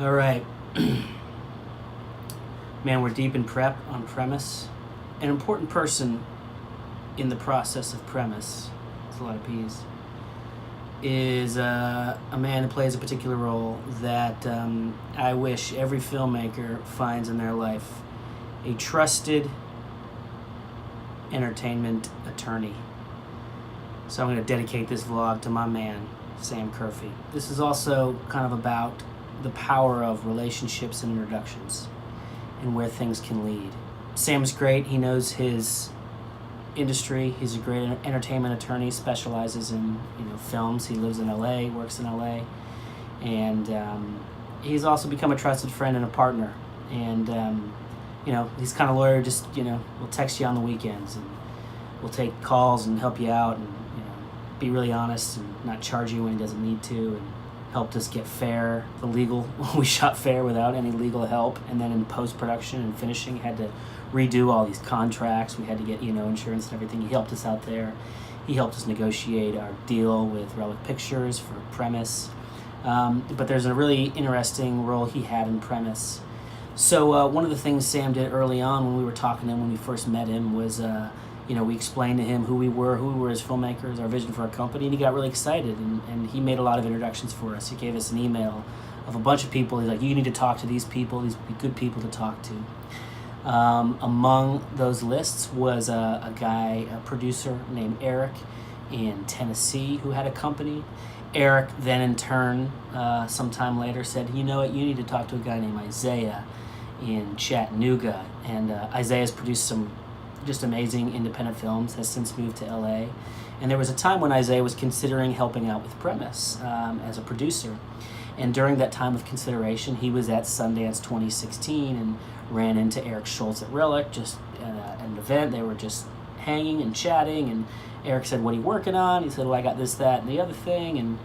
All right. Man, we're deep in prep on premise. An important person in the process of premise, it's a lot of P's, is a man who plays a particular role that I wish every filmmaker finds in their life: a trusted entertainment attorney. So I'm going to dedicate this vlog to my man, Sam Curphey. This is also kind of about the power of relationships and introductions and where things can lead. Sam's great. He knows his industry. He's a great entertainment attorney, specializes in films. He lives in LA, works in LA, and he's also become a trusted friend and a partner. And he's kind of lawyer, just will text you on the weekends and will take calls and help you out and be really honest and not charge you when he doesn't need to, and helped us get Fair, the legal. We shot Fair without any legal help, and then in post-production and finishing had to redo all these contracts. We had to get insurance and everything. He helped us out there. He helped us negotiate our deal with Relic Pictures for Premise. But there's a really interesting role he had in Premise. So one of the things Sam did early on when we were talking to him, when we first met him, was we explained to him who we were as filmmakers, our vision for our company, and he got really excited, and he made a lot of introductions for us. He gave us an email of a bunch of people. He's like, you need to talk to these people. These would be good people to talk to. Among those lists was a producer named Eric in Tennessee who had a company. Eric then in turn, sometime later, said, you know what, you need to talk to a guy named Isaiah in Chattanooga. And Isaiah's produced some just amazing independent films, has since moved to LA. And there was a time when Isaiah was considering helping out with Premise as a producer. And during that time of consideration, he was at Sundance 2016 and ran into Eric Schultz at Relic, just at an event. They were just hanging and chatting, and Eric said, what are you working on? He said, well, I got this, that, and the other thing, and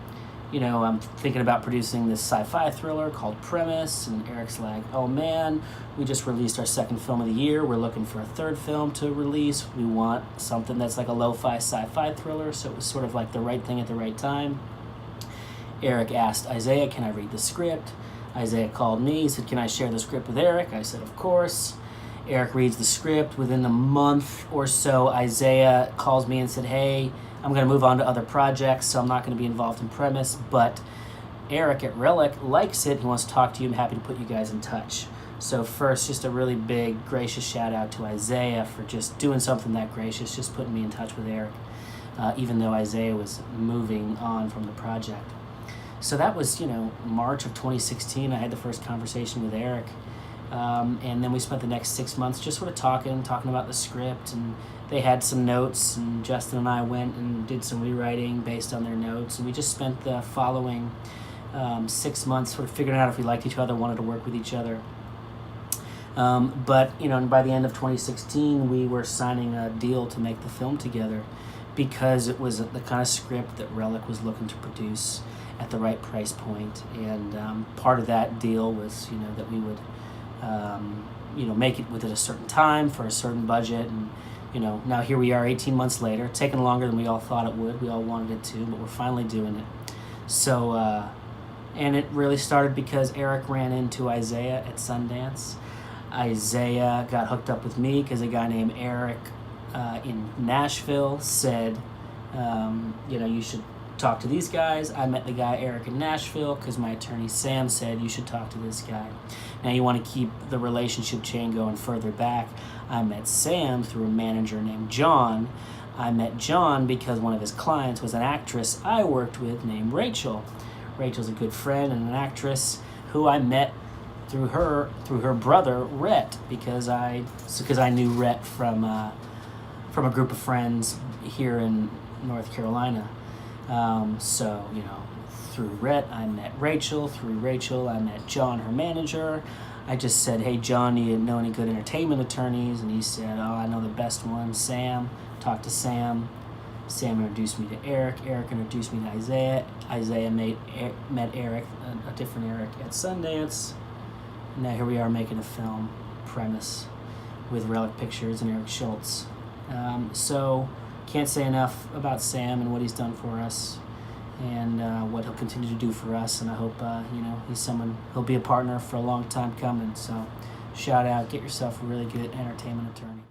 I'm thinking about producing this sci-fi thriller called Premise. And Eric's like, oh man, we just released our second film of the year. We're looking for a third film to release. We want something that's like a lo-fi sci-fi thriller. So it was sort of like the right thing at the right time. Eric asked Isaiah, can I read the script? Isaiah called me. He said, can I share the script with Eric? I said, of course. Eric reads the script. Within a month or so, Isaiah calls me and said, hey, I'm going to move on to other projects, so I'm not going to be involved in Premise, but Eric at Relic likes it. He wants to talk to you. I'm happy to put you guys in touch. So first, just a really big, gracious shout out to Isaiah for just doing something that gracious, just putting me in touch with Eric, even though Isaiah was moving on from the project. So that was, March of 2016. I had the first conversation with Eric. And then we spent the next 6 months just sort of talking about the script, and they had some notes, and Justin and I went and did some rewriting based on their notes, and we just spent the following 6 months sort of figuring out if we liked each other, wanted to work with each other. But by the end of 2016, we were signing a deal to make the film together because it was the kind of script that Relic was looking to produce at the right price point. And part of that deal was, that we would make it within a certain time for a certain budget. And, now here we are 18 months later, taking longer than we all thought it would. We all wanted it to, but we're finally doing it. So, and it really started because Eric ran into Isaiah at Sundance. Isaiah got hooked up with me because a guy named Eric in Nashville said, you should talk to these guys. I met the guy Eric in Nashville because my attorney Sam said you should talk to this guy. Now you want to keep the relationship chain going further back. I met Sam through a manager named John. I met John because one of his clients was an actress I worked with named Rachel. Rachel's a good friend and an actress who I met through her brother Rhett, because I knew Rhett from a group of friends here in North Carolina. Through Rhett, I met Rachel. Through Rachel, I met John, her manager. I just said, hey, John, do you know any good entertainment attorneys? And he said, oh, I know the best one, Sam. Talked to Sam. Sam introduced me to Eric. Eric introduced me to Isaiah. Isaiah met Eric, a different Eric, at Sundance. And now here we are making a film, Premise, with Relic Pictures and Eric Schultz. So can't say enough about Sam and what he's done for us. and what he'll continue to do for us. And I hope he'll be a partner for a long time coming. So shout out, get yourself a really good entertainment attorney.